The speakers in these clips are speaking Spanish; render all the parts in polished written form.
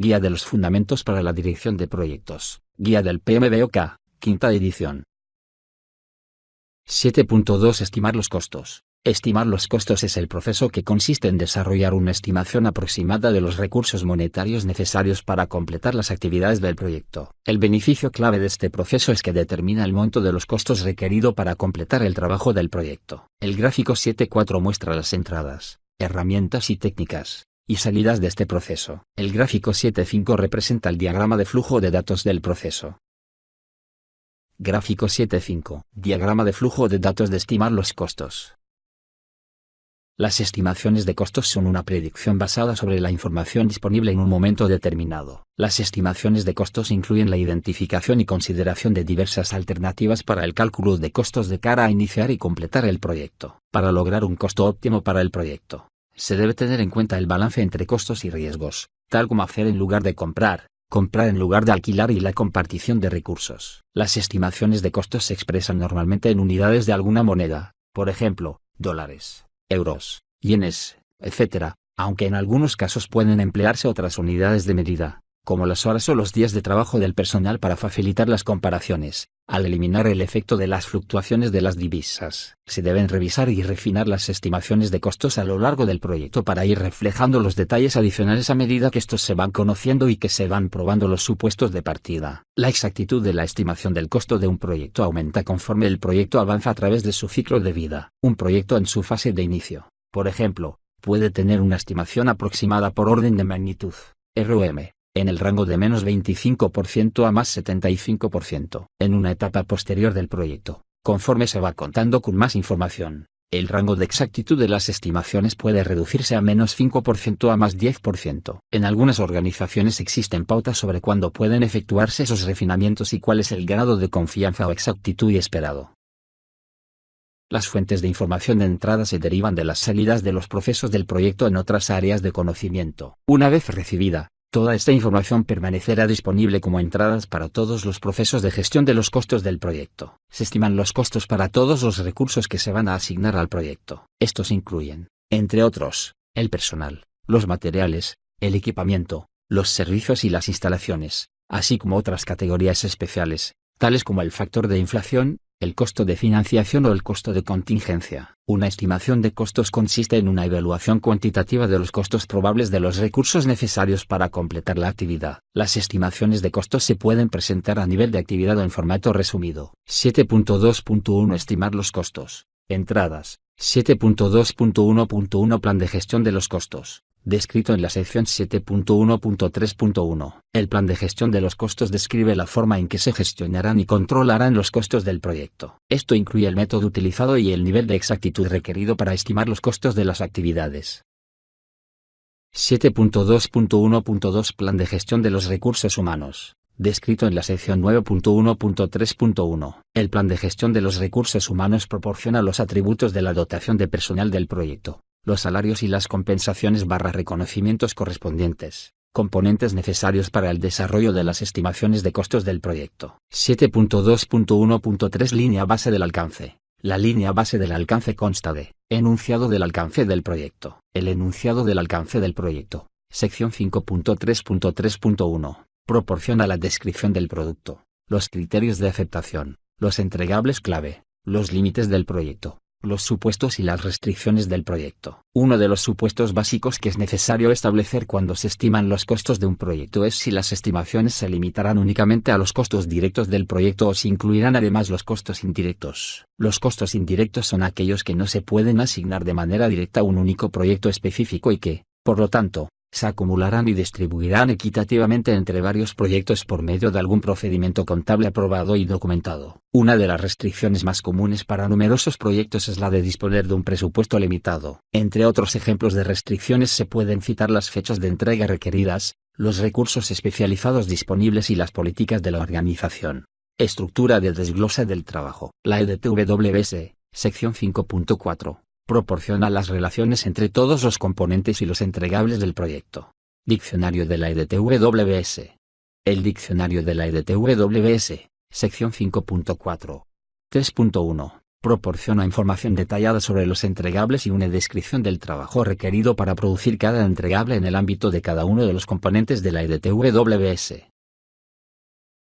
Guía de los Fundamentos para la Dirección de Proyectos, Guía del PMBOK, quinta edición. 7.2 Estimar los costos. Estimar los costos es el proceso que consiste en desarrollar una estimación aproximada de los recursos monetarios necesarios para completar las actividades del proyecto. El beneficio clave de este proceso es que determina el monto de los costos requerido para completar el trabajo del proyecto. El gráfico 7.4 muestra las entradas, herramientas y técnicas, y salidas de este proceso. El gráfico 7.5 representa el diagrama de flujo de datos del proceso. Gráfico 7.5. Diagrama de flujo de datos de estimar los costos. Las estimaciones de costos son una predicción basada sobre la información disponible en un momento determinado. Las estimaciones de costos incluyen la identificación y consideración de diversas alternativas para el cálculo de costos de cara a iniciar y completar el proyecto. Para lograr un costo óptimo para el proyecto, se debe tener en cuenta el balance entre costos y riesgos, tal como hacer en lugar de comprar en lugar de alquilar y la compartición de recursos. Las estimaciones de costos se expresan normalmente en unidades de alguna moneda, por ejemplo, dólares, euros, yenes, etc., aunque en algunos casos pueden emplearse otras unidades de medida, como las horas o los días de trabajo del personal para facilitar las comparaciones. Al eliminar el efecto de las fluctuaciones de las divisas, se deben revisar y refinar las estimaciones de costos a lo largo del proyecto para ir reflejando los detalles adicionales a medida que estos se van conociendo y que se van probando los supuestos de partida. La exactitud de la estimación del costo de un proyecto aumenta conforme el proyecto avanza a través de su ciclo de vida. Un proyecto en su fase de inicio, por ejemplo, puede tener una estimación aproximada por orden de magnitud, ROM, en el rango de menos 25% a más 75%. En una etapa posterior del proyecto, conforme se va contando con más información, el rango de exactitud de las estimaciones puede reducirse a menos 5% a más 10%. En algunas organizaciones existen pautas sobre cuándo pueden efectuarse esos refinamientos y cuál es el grado de confianza o exactitud esperado. Las fuentes de información de entrada se derivan de las salidas de los procesos del proyecto en otras áreas de conocimiento. Una vez recibida, toda esta información permanecerá disponible como entradas para todos los procesos de gestión de los costos del proyecto. Se estiman los costos para todos los recursos que se van a asignar al proyecto. Estos incluyen, entre otros, el personal, los materiales, el equipamiento, los servicios y las instalaciones, así como otras categorías especiales, tales como el factor de inflación, el costo de financiación o el costo de contingencia. Una estimación de costos consiste en una evaluación cuantitativa de los costos probables de los recursos necesarios para completar la actividad. Las estimaciones de costos se pueden presentar a nivel de actividad o en formato resumido. 7.2.1 Estimar los costos. Entradas. 7.2.1.1 Plan de gestión de los costos. Descrito en la sección 7.1.3.1. El plan de gestión de los costos describe la forma en que se gestionarán y controlarán los costos del proyecto. Esto incluye el método utilizado y el nivel de exactitud requerido para estimar los costos de las actividades. 7.2.1.2 Plan de gestión de los recursos humanos. Descrito en la sección 9.1.3.1. El plan de gestión de los recursos humanos proporciona los atributos de la dotación de personal del proyecto, los salarios y las compensaciones / reconocimientos correspondientes, componentes necesarios para el desarrollo de las estimaciones de costos del proyecto. 7.2.1.3 Línea base del alcance. La línea base del alcance consta de enunciado del alcance del proyecto. El enunciado del alcance del proyecto, sección 5.3.3.1, proporciona la descripción del producto, los criterios de aceptación, los entregables clave, los límites del proyecto, los supuestos y las restricciones del proyecto. Uno de los supuestos básicos que es necesario establecer cuando se estiman los costos de un proyecto es si las estimaciones se limitarán únicamente a los costos directos del proyecto o si incluirán además los costos indirectos. Los costos indirectos son aquellos que no se pueden asignar de manera directa a un único proyecto específico y que, por lo tanto, se acumularán y distribuirán equitativamente entre varios proyectos por medio de algún procedimiento contable aprobado y documentado. Una de las restricciones más comunes para numerosos proyectos es la de disponer de un presupuesto limitado. Entre otros ejemplos de restricciones se pueden citar las fechas de entrega requeridas, los recursos especializados disponibles y las políticas de la organización. Estructura de desglose del trabajo. La EDTWS, sección 5.4. proporciona las relaciones entre todos los componentes y los entregables del proyecto. Diccionario de la EDTWS. El diccionario de la EDTWS, sección 5.4. 3.1. Proporciona información detallada sobre los entregables y una descripción del trabajo requerido para producir cada entregable en el ámbito de cada uno de los componentes de la EDTWS.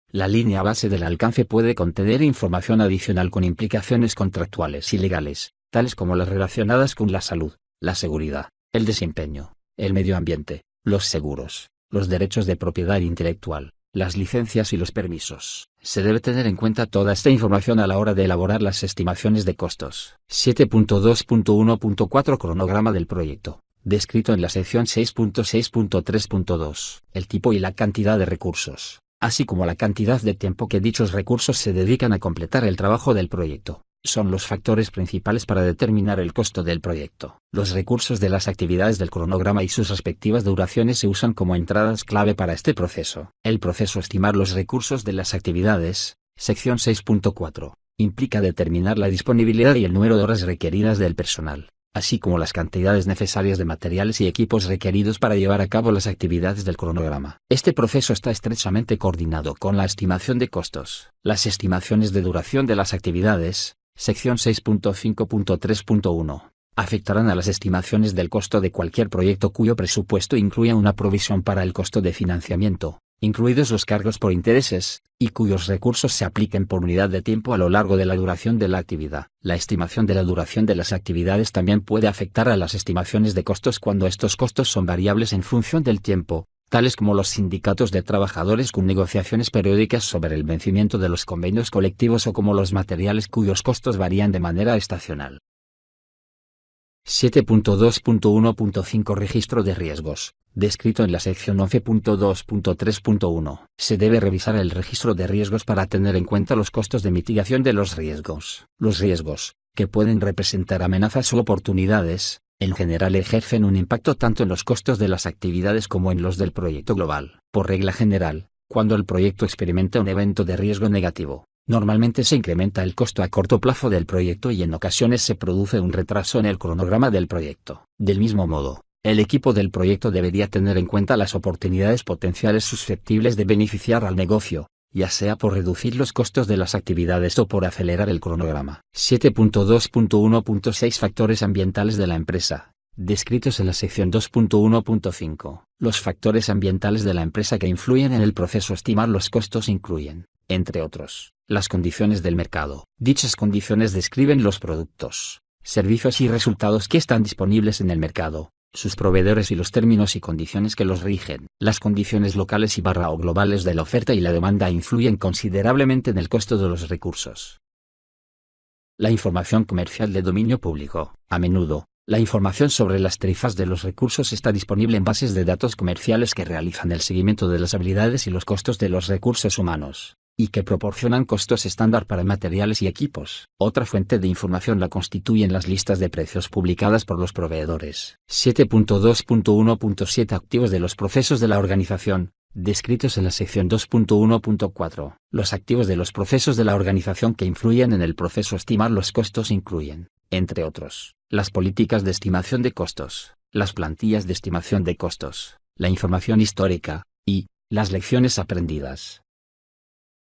La línea base del alcance puede contener información adicional con implicaciones contractuales y legales, tales como las relacionadas con la salud, la seguridad, el desempeño, el medio ambiente, los seguros, los derechos de propiedad intelectual, las licencias y los permisos. Se debe tener en cuenta toda esta información a la hora de elaborar las estimaciones de costos. 7.2.1.4 Cronograma del proyecto, descrito en la sección 6.6.3.2. El tipo y la cantidad de recursos, así como la cantidad de tiempo que dichos recursos se dedican a completar el trabajo del proyecto, son los factores principales para determinar el costo del proyecto. Los recursos de las actividades del cronograma y sus respectivas duraciones se usan como entradas clave para este proceso. El proceso estimar los recursos de las actividades, sección 6.4, implica determinar la disponibilidad y el número de horas requeridas del personal, así como las cantidades necesarias de materiales y equipos requeridos para llevar a cabo las actividades del cronograma. Este proceso está estrechamente coordinado con la estimación de costos. Las estimaciones de duración de las actividades, sección 6.5.3.1, afectarán a las estimaciones del costo de cualquier proyecto cuyo presupuesto incluya una provisión para el costo de financiamiento, incluidos los cargos por intereses, y cuyos recursos se apliquen por unidad de tiempo a lo largo de la duración de la actividad. La estimación de la duración de las actividades también puede afectar a las estimaciones de costos cuando estos costos son variables en función del tiempo, tales como los sindicatos de trabajadores con negociaciones periódicas sobre el vencimiento de los convenios colectivos o como los materiales cuyos costos varían de manera estacional. 7.2.1.5 Registro de riesgos, descrito en la sección 11.2.3.1. Se debe revisar el registro de riesgos para tener en cuenta los costos de mitigación de los riesgos. Los riesgos, que pueden representar amenazas u oportunidades, en general ejercen un impacto tanto en los costos de las actividades como en los del proyecto global. Por regla general, cuando el proyecto experimenta un evento de riesgo negativo, normalmente se incrementa el costo a corto plazo del proyecto y en ocasiones se produce un retraso en el cronograma del proyecto. Del mismo modo, el equipo del proyecto debería tener en cuenta las oportunidades potenciales susceptibles de beneficiar al negocio, ya sea por reducir los costos de las actividades o por acelerar el cronograma. 7.2.1.6 Factores ambientales de la empresa, descritos en la sección 2.1.5. Los factores ambientales de la empresa que influyen en el proceso estimar los costos incluyen, entre otros, las condiciones del mercado. Dichas condiciones describen los productos, servicios y resultados que están disponibles en el mercado, sus proveedores y los términos y condiciones que los rigen. Las condiciones locales y o globales de la oferta y la demanda influyen considerablemente en el costo de los recursos. La información comercial de dominio público. A menudo, la información sobre las tarifas de los recursos está disponible en bases de datos comerciales que realizan el seguimiento de las habilidades y los costos de los recursos humanos, y que proporcionan costos estándar para materiales y equipos. Otra fuente de información la constituyen las listas de precios publicadas por los proveedores. 7.2.1.7 Activos de los procesos de la organización, descritos en la sección 2.1.4. Los activos de los procesos de la organización que influyen en el proceso estimar los costos incluyen, entre otros, las políticas de estimación de costos, las plantillas de estimación de costos, la información histórica, y las lecciones aprendidas.